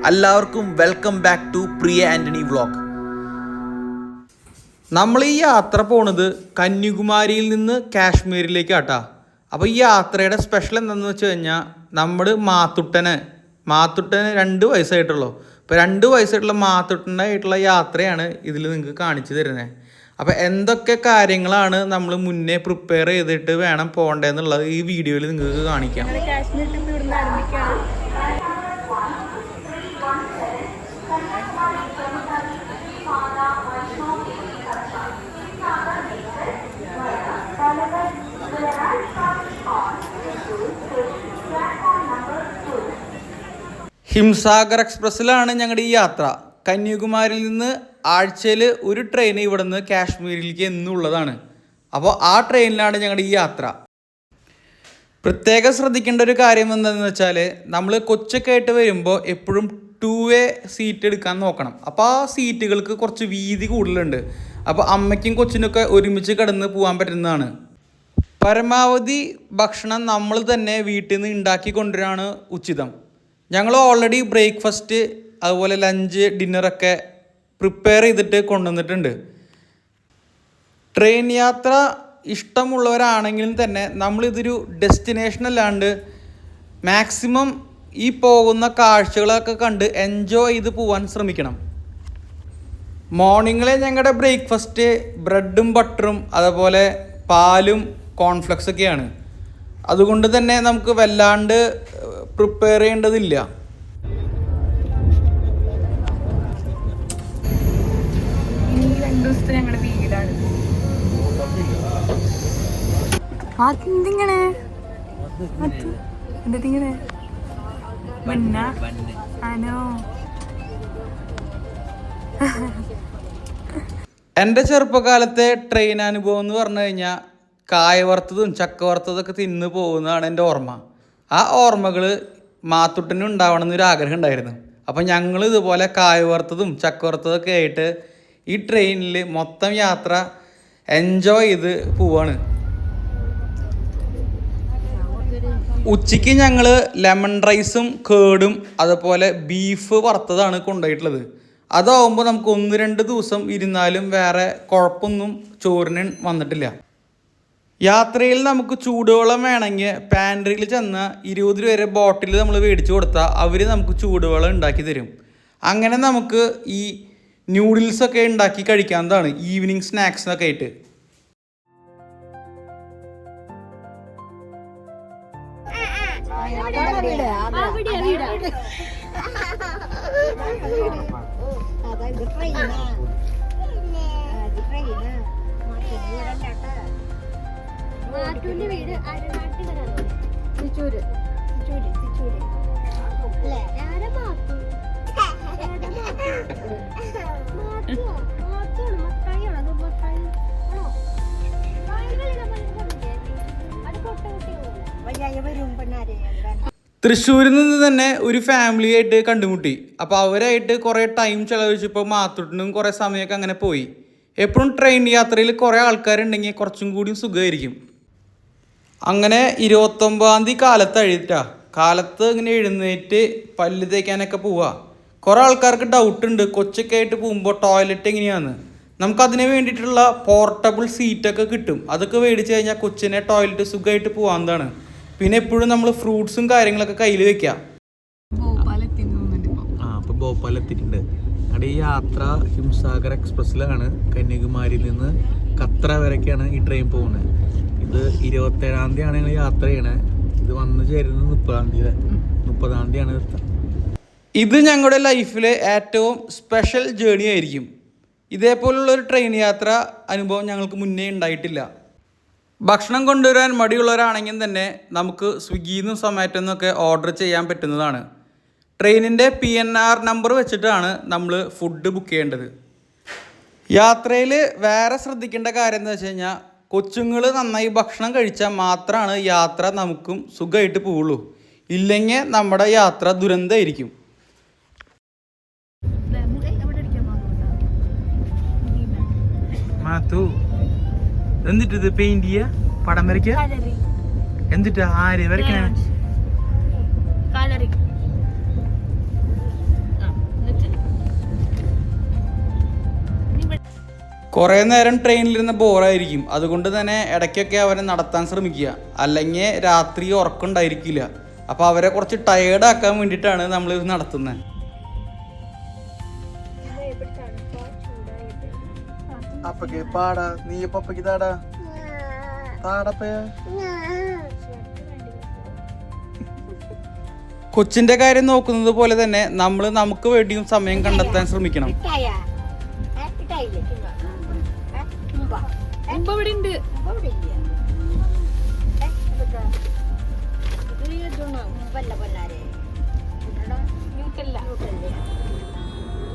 എല്ലാവർക്കും welcome back to Priya Antony vlog. നമ്മൾ ഈ യാത്ര പോണത് കന്യാകുമാരിയിൽ നിന്ന് കാശ്മീരിലേക്കാട്ടാ. അപ്പോൾ ഈ യാത്രയുടെ സ്പെഷ്യൽ എന്താണെന്ന് വെച്ച് കഴിഞ്ഞാൽ നമ്മൾ മാത്തുട്ടന് 2 വയസ്സായിട്ടുള്ളൂ. അപ്പോൾ 2 വയസ്സായിട്ടുള്ള മാത്തുട്ടനായിട്ടുള്ള യാത്രയാണ് ഇതിൽ നിങ്ങൾക്ക് കാണിച്ചു തരുന്നത്. അപ്പോൾ എന്തൊക്കെ കാര്യങ്ങളാണ് നമ്മൾ മുന്നേ പ്രിപ്പയർ ചെയ്തിട്ട് വേണം പോകേണ്ടതെന്നുള്ളത് ഈ വീഡിയോയിൽ നിങ്ങൾക്ക് കാണിക്കാം. ഹിംസാഗർ എക്സ്പ്രസ്സിലാണ് ഞങ്ങളുടെ ഈ യാത്ര. കന്യാകുമാരിയിൽ നിന്ന് ആഴ്ചയിൽ ഒരു ട്രെയിൻ ഇവിടെ നിന്ന് കാശ്മീരിലേക്ക് എന്നുള്ളതാണ്. അപ്പോൾ ആ ട്രെയിനിലാണ് ഞങ്ങളുടെ ഈ യാത്ര. പ്രത്യേകം ശ്രദ്ധിക്കേണ്ട ഒരു കാര്യം എന്താണെന്ന് വെച്ചാൽ നമ്മൾ കൊച്ചൊക്കെ ആയിട്ട് വരുമ്പോൾ എപ്പോഴും 2 വേ സീറ്റ് എടുക്കാൻ നോക്കണം. അപ്പോൾ ആ സീറ്റുകൾക്ക് കുറച്ച് വീതി കൂടുതലുണ്ട്. അപ്പോൾ അമ്മയ്ക്കും കൊച്ചിനൊക്കെ ഒരുമിച്ച് കിടന്ന് പോകാൻ പറ്റുന്നതാണ്. പരമാവധി ഭക്ഷണം നമ്മൾ തന്നെ വീട്ടിൽ നിന്ന് ഉണ്ടാക്കി കൊണ്ടുവരാണ് ഉചിതം. ഞങ്ങൾ ഓൾറെഡി ബ്രേക്ക്ഫാസ്റ്റ് അതുപോലെ ലഞ്ച് ഡിന്നറൊക്കെ പ്രിപ്പയർ ചെയ്തിട്ട് കൊണ്ടുവന്നിട്ടുണ്ട്. ട്രെയിൻ യാത്ര ഇഷ്ടമുള്ളവരാണെങ്കിലും തന്നെ നമ്മളിതൊരു ഡെസ്റ്റിനേഷൻ അല്ലാണ്ട് മാക്സിമം ഈ പോകുന്ന കാഴ്ചകളൊക്കെ കണ്ട് എൻജോയ് ചെയ്ത് പോകാൻ ശ്രമിക്കണം. മോർണിംഗിലെ ഞങ്ങളുടെ ബ്രേക്ക്ഫാസ്റ്റ് ബ്രെഡും ബട്ടറും അതുപോലെ പാലും കോൺഫ്ലെക്സൊക്കെയാണ്. അതുകൊണ്ട് തന്നെ നമുക്ക് വല്ലാണ്ട് പ്രിപ്പയർ ചെയ്യേണ്ടതില്ല. എൻ്റെ ചെറുപ്പകാലത്തെ ട്രെയിൻ അനുഭവം എന്ന് പറഞ്ഞു കഴിഞ്ഞാൽ കായ വറുത്തതും ചക്ക വറുത്തതൊക്കെ തിന്ന് പോകുന്നതാണ് എൻ്റെ ഓർമ്മ. ആ ഓർമ്മകൾ മാത്തുട്ടനും ഉണ്ടാവണം എന്നൊരു ആഗ്രഹം ഉണ്ടായിരുന്നു. അപ്പം ഞങ്ങൾ ഇതുപോലെ കായ വറുത്തതും ചക്ക വറുത്തതൊക്കെ ആയിട്ട് ഈ ട്രെയിനിൽ മൊത്തം യാത്ര എൻജോയ് ചെയ്ത് പോവാണ്. ഉച്ചയ്ക്ക് ഞങ്ങൾ ലെമൺ റൈസും കേടും അതുപോലെ ബീഫ് വറുത്തതാണ് കൊണ്ടുപോയിട്ടുള്ളത്. അതാവുമ്പോൾ നമുക്ക് 1-2 ദിവസം ഇരുന്നാലും വേറെ കുഴപ്പമൊന്നും ചോറിന് വന്നിട്ടില്ല. യാത്രയിൽ നമുക്ക് ചൂടുവെള്ളം വേണമെങ്കിൽ പാൻട്രിയിൽ ചെന്ന് 20 രൂപ ബോട്ടിൽ നമ്മൾ മേടിച്ച് കൊടുത്താൽ അവർ നമുക്ക് ചൂടുവെള്ളം ഉണ്ടാക്കി തരും. അങ്ങനെ നമുക്ക് ഈ ന്യൂഡിൽസൊക്കെ ഉണ്ടാക്കി കഴിക്കാവുന്നതാണ് ഈവനിങ് സ്നാക്സിനൊക്കെ ആയിട്ട്. വീട് തൃശ്ശൂരിൽ നിന്ന് തന്നെ ഒരു ഫാമിലി ആയിട്ട് കണ്ടുമുട്ടി. അപ്പോൾ അവരായിട്ട് കുറേ ടൈം ചിലവഴിച്ചപ്പോൾ മാത്തുട്ടിനും കുറേ സമയമൊക്കെ അങ്ങനെ പോയി. എപ്പോഴും ട്രെയിൻ യാത്രയിൽ കുറേ ആൾക്കാരുണ്ടെങ്കിൽ കുറച്ചും കൂടി സുഖമായിരിക്കും. അങ്ങനെ 29-ാം തീയതി കാലത്ത് ഇങ്ങനെ എഴുന്നേറ്റ് പല്ല് തേക്കാനൊക്കെ പോവുക. കുറേ ആൾക്കാർക്ക് ഡൗട്ടുണ്ട് കൊച്ചൊക്കെ ആയിട്ട് പോകുമ്പോൾ ടോയ്ലറ്റ് എങ്ങനെയാണെന്ന്. നമുക്കതിന് വേണ്ടിയിട്ടുള്ള പോർട്ടബിൾ സീറ്റൊക്കെ കിട്ടും. അതൊക്കെ മേടിച്ച് കഴിഞ്ഞാൽ കൊച്ചിനെ ടോയ്ലറ്റ് സുഖമായിട്ട് പോകാവുന്നതാണ്. പിന്നെ എപ്പോഴും നമ്മൾ ഫ്രൂട്ട്സും കാര്യങ്ങളൊക്കെ കയ്യിൽ വെക്കാം. അപ്പോൾ ഭോപ്പാൽ എത്തിയിട്ടുണ്ട്. അവിടെ ഈ യാത്ര ഹിംസാഗർ എക്സ്പ്രസ്സിലാണ്. കന്യാകുമാരിയിൽ നിന്ന് കത്ര വരയ്ക്കാണ് ഈ ട്രെയിൻ പോകുന്നത്. ഇത് 27-ാം തീയതിയാണ് ഞങ്ങൾ യാത്ര ചെയ്യണത്. ഇത് വന്ന് ചേരുന്നത് 30-ാം തീയതിയാണ് എത്തുക. ഇത് ഞങ്ങളുടെ ലൈഫിലെ ഏറ്റവും സ്പെഷ്യൽ ജേണി ആയിരിക്കും. ഇതേപോലുള്ളൊരു ട്രെയിൻ യാത്ര അനുഭവം ഞങ്ങൾക്ക് മുന്നേ ഉണ്ടായിട്ടില്ല. ഭക്ഷണം കൊണ്ടുവരാൻ മടിയുള്ളവരാണെങ്കിൽ തന്നെ നമുക്ക് സ്വിഗ്ഗിയിൽ നിന്നും സൊമാറ്റോ നിന്നൊക്കെ ഓർഡർ ചെയ്യാൻ പറ്റുന്നതാണ്. ട്രെയിനിൻ്റെ PNR നമ്പർ വെച്ചിട്ടാണ് നമ്മൾ ഫുഡ് ബുക്ക് ചെയ്യേണ്ടത്. യാത്രയിൽ വേറെ ശ്രദ്ധിക്കേണ്ട കാര്യം എന്ന് വെച്ച് കഴിഞ്ഞാൽ കൊച്ചുങ്ങൾ നന്നായി ഭക്ഷണം കഴിച്ചാൽ മാത്രമാണ് യാത്ര നമുക്കും സുഖമായിട്ട് പോവുള്ളൂ. ഇല്ലെങ്കിൽ നമ്മുടെ യാത്ര ദുരന്തമായിരിക്കും. എന്നിട്ട് പെയിന്റ് ചെയ്യാ പടം വരയ്ക്കുക. എന്നിട്ട് ആര് വരയ്ക്കണ കുറേ നേരം ട്രെയിനിലിരുന്ന് ബോറായിരിക്കും. അതുകൊണ്ട് തന്നെ ഇടയ്ക്കൊക്കെ അവരെ നടത്താൻ ശ്രമിക്കുക, അല്ലെങ്കിൽ രാത്രി ഉറക്കമുണ്ടായിരിക്കില്ല. അപ്പോൾ അവരെ കുറച്ച് ടയേർഡാക്കാൻ വേണ്ടിയിട്ടാണ് നമ്മൾ ഇത് നടത്തുന്നത്. കൊച്ചിന്റെ കാര്യം നോക്കുന്നത് പോലെ തന്നെ നമ്മൾ നമുക്ക് വേണ്ടിയും സമയം കണ്ടെത്താൻ ശ്രമിക്കണം.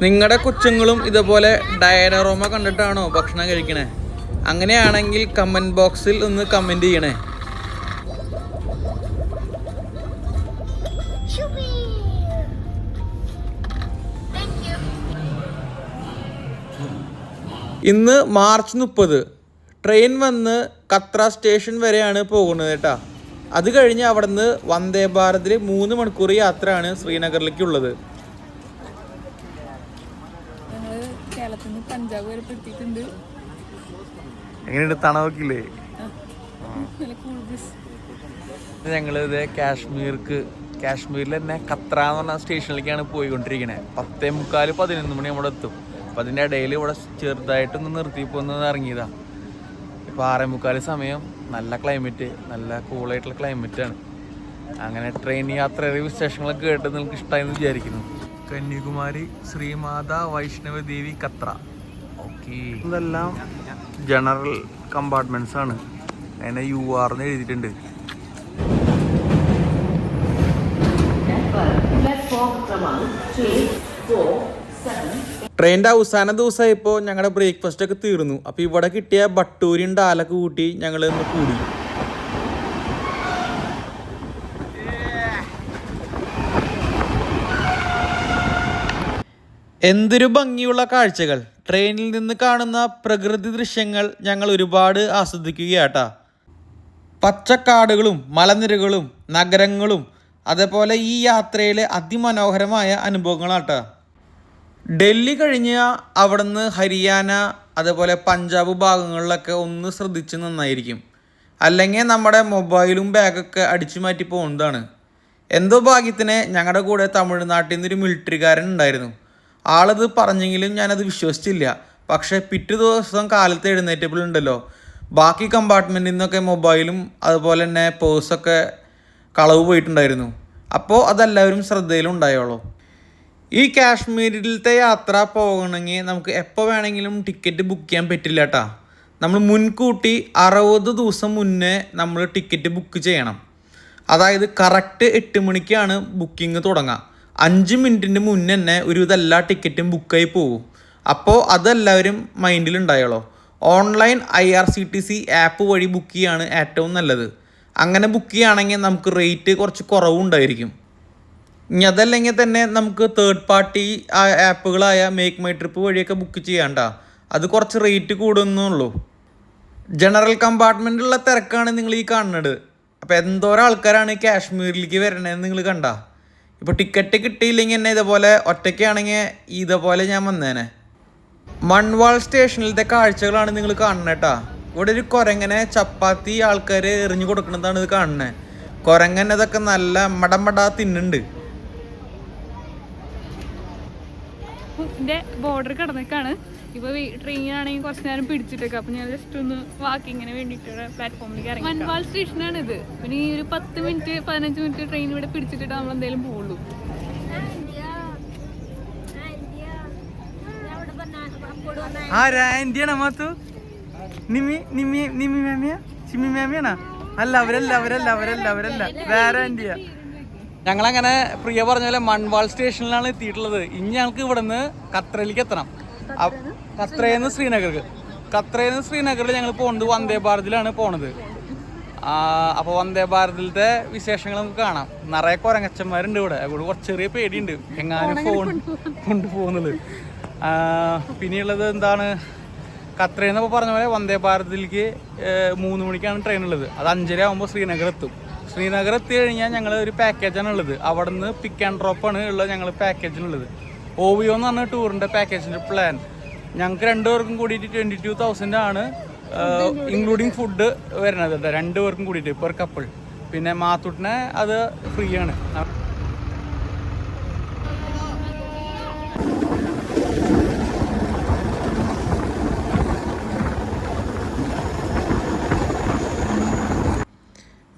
നിങ്ങളുടെ കൊച്ചുങ്ങളും ഇതുപോലെ ഡയറോമ കണ്ടിട്ടാണോ ഭക്ഷണം കഴിക്കണേ? അങ്ങനെയാണെങ്കിൽ കമന്റ് ബോക്സിൽ ഒന്ന് കമന്റ് ചെയ്യണേ. ഇന്ന് മാർച്ച് 30 ട്രെയിൻ വന്ന് കത്ര സ്റ്റേഷൻ വരെയാണ് പോകുന്നത് കേട്ടോ. അത് കഴിഞ്ഞ് അവിടെ നിന്ന് വന്ദേ ഭാരതിൽ 3 മണിക്കൂർ യാത്രയാണ് ശ്രീനഗറിലേക്കുള്ളത്. പഞ്ചാബ് വരെ പെട്ടിട്ടുണ്ട്. എങ്ങനെയുണ്ട്? തണവക്കില്ലേ? ഞങ്ങൾ ഇത് കാശ്മീരിൽ തന്നെ കത്ര എന്ന് പറഞ്ഞ സ്റ്റേഷനിലേക്കാണ് പോയിക്കൊണ്ടിരിക്കുന്നത്. 10:45 11 മണി നമ്മുടെ എത്തും. അപ്പം അതിൻ്റെ ഇടയിൽ ഇവിടെ ചെറുതായിട്ടൊന്ന് നിർത്തിയപ്പോൾ ഒന്ന് ഇറങ്ങിയതാണ്. ഇപ്പോൾ 6:45 സമയം. നല്ല ക്ലൈമറ്റ്, നല്ല കൂളായിട്ടുള്ള ക്ലൈമറ്റാണ്. അങ്ങനെ ട്രെയിൻ യാത്രയുടെ വിശേഷങ്ങളൊക്കെ കേട്ട് നിങ്ങൾക്ക് ഇഷ്ടമായെന്ന് വിചാരിക്കുന്നു. കന്യാകുമാരി ശ്രീമാതാ വൈഷ്ണവ ദേവി കത്ര. ഓക്കെ, ഇതെല്ലാം ജനറൽ കമ്പാർട്ട്മെൻറ്റ്സ് ആണ്. അതിനെ UR എന്ന് എഴുതിയിട്ടുണ്ട്. ട്രെയിനിൻ്റെ അവസാന ദിവസമായപ്പോൾ ഞങ്ങളുടെ ബ്രേക്ക്ഫാസ്റ്റ് ഒക്കെ തീർന്നു. അപ്പോൾ ഇവിടെ കിട്ടിയ ബട്ടൂരിയും ഡാലൊക്കെ കൂട്ടി ഞങ്ങൾ ഇന്ന് കൂടി. എന്തൊരു ഭംഗിയുള്ള കാഴ്ചകൾ! ട്രെയിനിൽ നിന്ന് കാണുന്ന പ്രകൃതി ദൃശ്യങ്ങൾ ഞങ്ങൾ ഒരുപാട് ആസ്വദിക്കുകയാട്ടാ. പച്ചക്കാടുകളും മലനിരകളും നഗരങ്ങളും അതേപോലെ ഈ യാത്രയിലെ അതിമനോഹരമായ അനുഭവങ്ങളാട്ടാ. ഡൽഹി കഴിഞ്ഞ് അവിടുന്ന് ഹരിയാന അതേപോലെ പഞ്ചാബ് ഭാഗങ്ങളിലൊക്കെ ഒന്ന് ശ്രദ്ധിച്ച് നന്നായിരിക്കും. അല്ലെങ്കിൽ നമ്മുടെ മൊബൈലും ബാഗൊക്കെ അടിച്ചു മാറ്റി പോകുന്നതാണ്. എന്തോ ഭാഗ്യത്തിന് ഞങ്ങളുടെ കൂടെ തമിഴ്നാട്ടിൽ നിന്നൊരു മിലിറ്ററിക്കാരൻ ഉണ്ടായിരുന്നു. ആളത് പറഞ്ഞെങ്കിലും ഞാനത് വിശ്വസിച്ചില്ല. പക്ഷേ പിറ്റേ ദിവസം കാലത്ത് എഴുന്നേറ്റപ്പോഴുണ്ടല്ലോ, ബാക്കി കമ്പാർട്ട്മെൻറ്റിൽ നിന്നൊക്കെ മൊബൈലും അതുപോലെ തന്നെ പേഴ്സൊക്കെ കളവ് പോയിട്ടുണ്ടായിരുന്നു. അപ്പോൾ അതെല്ലാവരും ശ്രദ്ധയിലുണ്ടായോളൂ. ഈ കാശ്മീരിലത്തെ യാത്ര പോകണമെങ്കിൽ നമുക്ക് എപ്പോൾ വേണമെങ്കിലും ടിക്കറ്റ് ബുക്ക് ചെയ്യാൻ പറ്റില്ല കേട്ടോ. നമ്മൾ മുൻകൂട്ടി 60 ദിവസം മുന്നേ നമ്മൾ ടിക്കറ്റ് ബുക്ക് ചെയ്യണം. അതായത് കറക്റ്റ് 8 മണിക്കാണ് ബുക്കിംഗ് തുടങ്ങുക. 5 മിനിറ്റിൻ്റെ മുന്നേ തന്നെ ഒരു ഇതെല്ലാ ടിക്കറ്റും ബുക്കായി പോകും. അപ്പോൾ അതെല്ലാവരും മൈൻഡിലുണ്ടായോളൂ. ഓൺലൈൻ IRCTC ആപ്പ് വഴി ബുക്ക് ചെയ്യുകയാണ് ഏറ്റവും നല്ലത്. അങ്ങനെ ബുക്ക് ചെയ്യുകയാണെങ്കിൽ നമുക്ക് റേറ്റ് കുറച്ച് കുറവുണ്ടായിരിക്കും. ഇനി അതല്ലെങ്കിൽ തന്നെ നമുക്ക് തേർഡ് പാർട്ടി ആപ്പുകളായ മേക്ക് മൈ ട്രിപ്പ് വഴിയൊക്കെ ബുക്ക് ചെയ്യാണ്ട. അത് കുറച്ച് റേറ്റ് കൂടുന്നുള്ളൂ. ജനറൽ കമ്പാർട്ട്മെൻറ്റിലുള്ള തിരക്കാണ് നിങ്ങൾ ഈ കാണുന്നത്. അപ്പോൾ എന്തോരം ആൾക്കാരാണ് കാശ്മീരിലേക്ക് വരണതെന്ന് നിങ്ങൾ കണ്ട. ഇപ്പോൾ ടിക്കറ്റ് കിട്ടിയില്ലെങ്കിൽ തന്നെ ഇതുപോലെ ഒറ്റയ്ക്കാണെങ്കിൽ ഇതുപോലെ ഞാൻ വന്നേനെ. മൺവാൾ സ്റ്റേഷനിലത്തെ കാഴ്ചകളാണ് നിങ്ങൾ കാണുന്നത് കേട്ടോ. ഇവിടെ ഒരു കുരങ്ങനെ ചപ്പാത്തി ആൾക്കാർ എറിഞ്ഞു കൊടുക്കുന്നതാണ് ഇത് കാണുന്നത്. കുരങ്ങൻ ഇതൊക്കെ നല്ല മടമടാ തിന്നുണ്ട്. ബോർഡർ കിടന്നേക്കാണ്. ഇപ്പോൾ ട്രെയിനാണെങ്കിൽ കുറച്ച് നേരം പിടിച്ചിട്ടേക്കാം. അപ്പോൾ ഞാൻ ജസ്റ്റ് ഒന്ന് വാക്കിങ്ങിന് വേണ്ടിയിട്ട് പ്ലാറ്റ്ഫോമിലേക്ക് ഇറങ്ങി. മൻവാൾ സ്റ്റേഷനാണ് ഇത്. പിന്നെ ഈ ഒരു 10 മിനിറ്റ് 15 മിനിറ്റ് ട്രെയിൻ ഇവിടെ പിടിച്ചിട്ട് നമ്മൾ എന്തായാലും പോകുള്ളൂ. വേറെ ഞങ്ങളങ്ങനെ പ്രിയ പറഞ്ഞ പോലെ മൺവാൾ സ്റ്റേഷനിലാണ് എത്തിയിട്ടുള്ളത്. ഇനി ഞങ്ങൾക്ക് ഇവിടുന്ന് കത്രയിലേക്ക് എത്തണം. കത്രയിൽ നിന്ന് ശ്രീനഗറിൽ ഞങ്ങൾ പോകുന്നത് വന്ദേ ഭാരതിലാണ് പോണത്. അപ്പോൾ വന്ദേ ഭാരതിലത്തെ വിശേഷങ്ങൾ നമുക്ക് കാണാം. നിറയെ കുരങ്ങച്ചന്മാരുണ്ട് ഇവിടെ. അതുകൊണ്ട് കുറച്ച് ചെറിയ പേടിയുണ്ട് എങ്ങാനും ഫോൺ കൊണ്ടുപോകുന്നത്. പിന്നെയുള്ളത് എന്താണ്, കത്രയിൽ നിന്ന് പറഞ്ഞ പോലെ വന്ദേ ഭാരതിലേക്ക് 3 മണിക്കാണ് ട്രെയിൻ ഉള്ളത്. അത് 5:30 ആകുമ്പോൾ ശ്രീനഗർ എത്തും. ശ്രീനഗർ എത്തി കഴിഞ്ഞാൽ ഞങ്ങൾ ഒരു പാക്കേജാണ് ഉള്ളത്. അവിടെ നിന്ന് പിക്ക് ആൻഡ് ഡ്രോപ്പാണ് ഉള്ളത് ഞങ്ങൾ പാക്കേജിനുള്ളത്. OVO എന്ന് പറഞ്ഞ ടൂറിൻ്റെ പാക്കേജിൻ്റെ പ്ലാൻ. ഞങ്ങൾക്ക് 2 പേർക്കും കൂടിയിട്ട് 22,000 ആണ്, ഇൻക്ലൂഡിങ് ഫുഡ് വരുന്നത് കേട്ടോ. 2 പേർക്കും കൂടിയിട്ട് പെർ കപ്പിൾ. പിന്നെ മാത്തൂട്ടിനെ അത് ഫ്രീ ആണ്.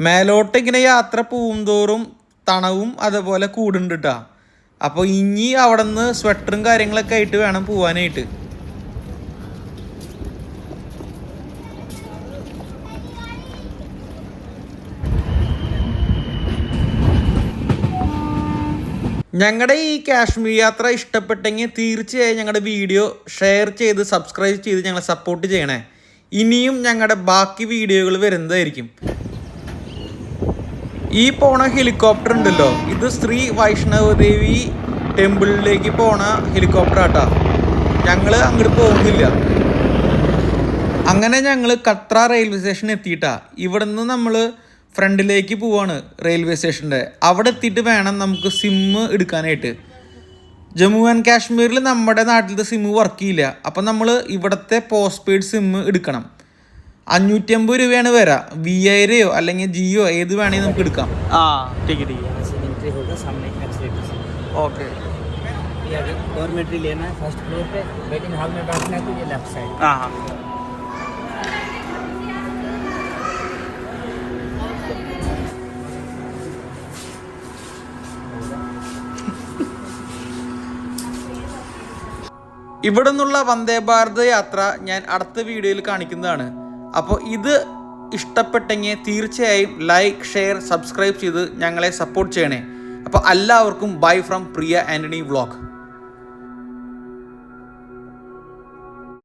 മേലോട്ട് ഇങ്ങനെ യാത്ര പോകുന്തോറും തണവും അതുപോലെ കൂടുണ്ട് കേട്ടോ. അപ്പോൾ ഇനി അവിടെ നിന്ന് സ്വെറ്ററും കാര്യങ്ങളൊക്കെ ആയിട്ട് വേണം പോവാനായിട്ട്. ഞങ്ങളുടെ ഈ കാശ്മീർ യാത്ര ഇഷ്ടപ്പെട്ടെങ്കിൽ തീർച്ചയായും ഞങ്ങളുടെ വീഡിയോ ഷെയർ ചെയ്ത് സബ്സ്ക്രൈബ് ചെയ്ത് ഞങ്ങളെ സപ്പോർട്ട് ചെയ്യണേ. ഇനിയും ഞങ്ങളുടെ ബാക്കി വീഡിയോകൾ വരുന്നതായിരിക്കും. ഈ പോണ ഹെലികോപ്റ്റർ ഉണ്ടല്ലോ, ഇത് ശ്രീ വൈഷ്ണവദേവി ടെമ്പിളിലേക്ക് പോണ ഹെലികോപ്റ്റർ ആട്ടാ. ഞങ്ങൾ അങ്ങോട്ട് പോകുന്നില്ല. അങ്ങനെ ഞങ്ങൾ കത്ര റെയിൽവേ സ്റ്റേഷൻ എത്തിയിട്ടാ. ഇവിടെ നിന്ന് നമ്മൾ ഫ്രണ്ടിലേക്ക് പോവാണ് റെയിൽവേ സ്റ്റേഷൻ്റെ. അവിടെ എത്തിയിട്ട് വേണം നമുക്ക് സിമ്മ് എടുക്കാനായിട്ട്. ജമ്മു ആൻഡ് കാശ്മീരിൽ നമ്മുടെ നാട്ടിലത്തെ സിമ്മ് വർക്ക് ചെയ്യില്ല. അപ്പം നമ്മൾ ഇവിടുത്തെ പോസ്റ്റ് പെയ്ഡ് സിമ്മ് എടുക്കണം. 550 രൂപയാണ് വരാം. VI അല്ലെങ്കിൽ ജിയോ ഏത് വേണമെങ്കിൽ നമുക്ക് എടുക്കാം. ഓക്കെ. डॉर्मेट्री लेना है, फर्स्ट फ्लोर पे वेटिंग हॉल में बैठना है तो ये लेफ्ट साइड. ഇവിടെ നിന്നുള്ള വന്ദേ ഭാരത് യാത്ര ഞാൻ അടുത്ത വീഡിയോയിൽ കാണിക്കുന്നതാണ്. അപ്പോൾ ഇത് ഇഷ്ടപ്പെട്ടെങ്കിൽ തീർച്ചയായും ലൈക്ക്, ഷെയർ, സബ്സ്ക്രൈബ് ചെയ്ത് ഞങ്ങളെ സപ്പോർട്ട് ചെയ്യണേ. അപ്പോൾ എല്ലാവർക്കും bye from Priya Antony vlog.